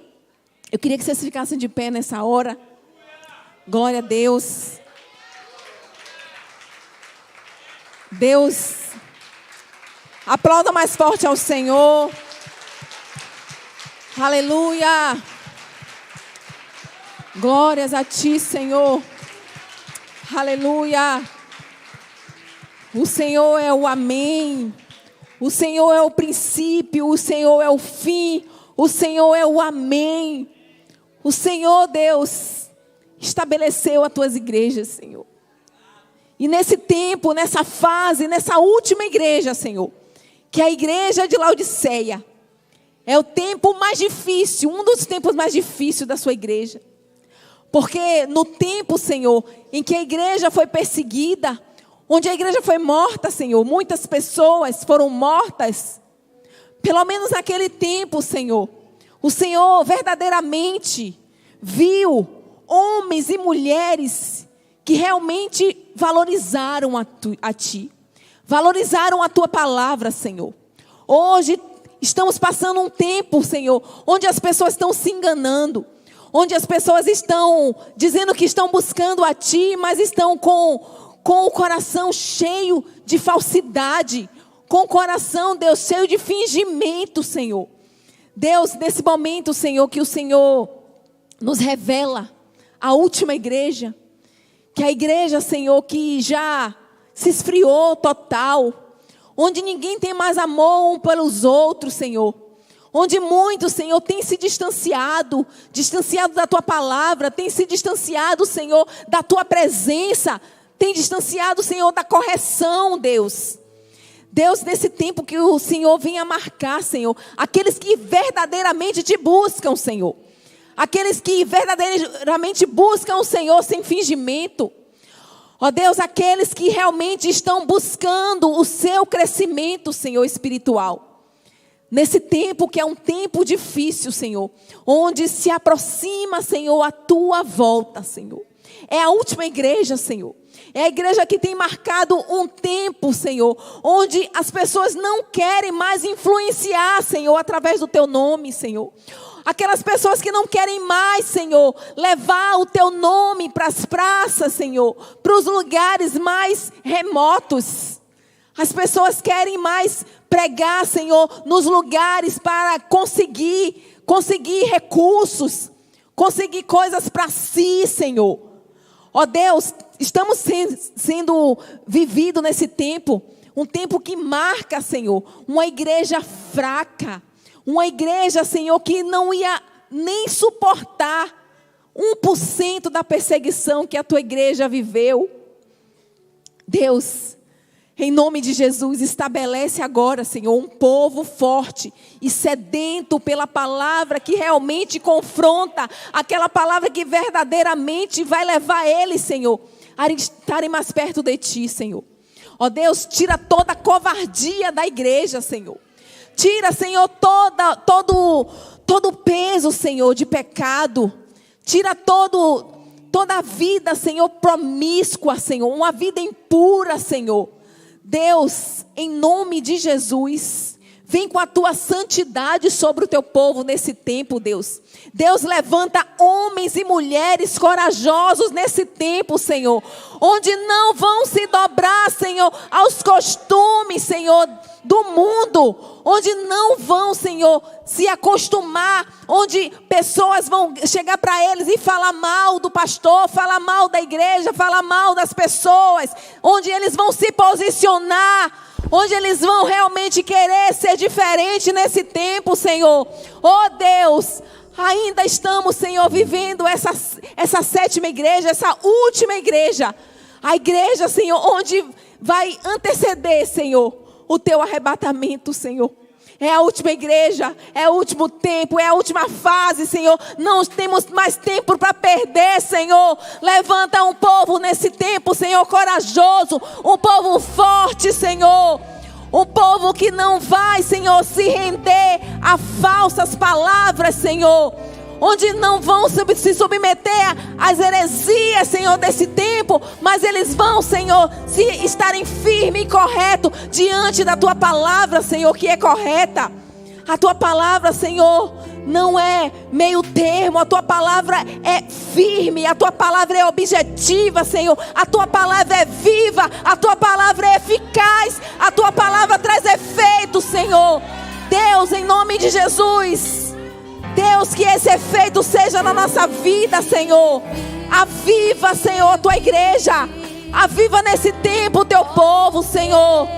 Eu queria que vocês ficassem de pé nessa hora. Glória a Deus. Deus, aplauda mais forte ao Senhor. Aleluia. Glórias a ti, Senhor. Aleluia. O Senhor é o amém. O Senhor é o princípio. O Senhor é o fim. O Senhor é o amém. O Senhor, Deus, estabeleceu as tuas igrejas, Senhor. E nesse tempo, nessa fase, nessa última igreja, Senhor, que é a igreja de Laodiceia, é o tempo mais difícil, um dos tempos mais difíceis da sua igreja. Porque no tempo, Senhor, em que a igreja foi perseguida, onde a igreja foi morta, Senhor, muitas pessoas foram mortas. Pelo menos naquele tempo, Senhor, o Senhor verdadeiramente viu homens e mulheres que realmente valorizaram a Ti, valorizaram a Tua palavra, Senhor. Hoje estamos passando um tempo, Senhor, onde as pessoas estão se enganando, onde as pessoas estão dizendo que estão buscando a Ti, mas estão com o coração cheio de falsidade, com o coração, Deus, cheio de fingimento, Senhor. Deus, nesse momento, Senhor, que o Senhor nos revela a última igreja, que a igreja, Senhor, que já se esfriou total, onde ninguém tem mais amor um pelos outros, Senhor. Onde muitos, Senhor, têm se distanciado da Tua palavra, têm se distanciado, Senhor, da Tua presença, têm distanciado, Senhor, da correção, Deus. Deus, nesse tempo que o Senhor venha marcar, Senhor, aqueles que verdadeiramente Te buscam, Senhor. Aqueles que verdadeiramente buscam o Senhor sem fingimento. Ó Deus, aqueles que realmente estão buscando o seu crescimento, Senhor, espiritual. Nesse tempo que é um tempo difícil, Senhor, onde se aproxima, Senhor, a Tua volta, Senhor. É a última igreja, Senhor. É a igreja que tem marcado um tempo, Senhor, onde as pessoas não querem mais influenciar, Senhor, através do Teu nome, Senhor. Aquelas pessoas que não querem mais, Senhor, levar o Teu nome para as praças, Senhor, para os lugares mais remotos. As pessoas querem mais pregar, Senhor, nos lugares para conseguir recursos, conseguir coisas para si, Senhor. Ó Deus, estamos sendo vivido nesse tempo, um tempo que marca, Senhor, uma igreja fraca, uma igreja, Senhor, que não ia nem suportar 1% da perseguição que a tua igreja viveu. Deus, em nome de Jesus, estabelece agora, Senhor, um povo forte e sedento pela palavra que realmente confronta, aquela palavra que verdadeiramente vai levar eles, Senhor, a estarem mais perto de Ti, Senhor. Ó Deus, tira toda a covardia da igreja, Senhor. Tira, Senhor, todo o peso, Senhor, de pecado. Tira toda a vida, Senhor, promíscua, Senhor, uma vida impura, Senhor. Deus, em nome de Jesus, vem com a tua santidade sobre o teu povo nesse tempo, Deus. Deus, levanta homens e mulheres corajosos nesse tempo, Senhor, onde não vão se dobrar, Senhor, aos costumes, Senhor, do mundo, onde não vão, Senhor, se acostumar, onde pessoas vão chegar para eles e falar mal do pastor, falar mal da igreja, falar mal das pessoas, onde eles vão se posicionar, onde eles vão realmente querer ser diferente nesse tempo, Senhor. Oh Deus, ainda estamos, Senhor, vivendo essa 7ª igreja, essa última igreja, a igreja, Senhor, onde vai anteceder, Senhor, o teu arrebatamento, Senhor. É a última igreja, é o último tempo, é a última fase, Senhor. Não temos mais tempo para perder, Senhor. Levanta um povo nesse tempo, Senhor, corajoso, um povo forte, Senhor. Um povo que não vai, Senhor, se render a falsas palavras, Senhor. Onde não vão se submeter às heresias, Senhor, desse tempo, mas eles vão, Senhor, se estarem firmes e corretos diante da tua palavra, Senhor, que é correta. A tua palavra, Senhor, não é meio termo, a tua palavra é firme, a tua palavra é objetiva, Senhor, a tua palavra é viva, a tua palavra é eficaz, a tua palavra traz efeito, Senhor. Deus, em nome de Jesus, Deus, que esse efeito seja na nossa vida, Senhor. Aviva, Senhor, a tua igreja. Aviva nesse tempo o teu povo, Senhor.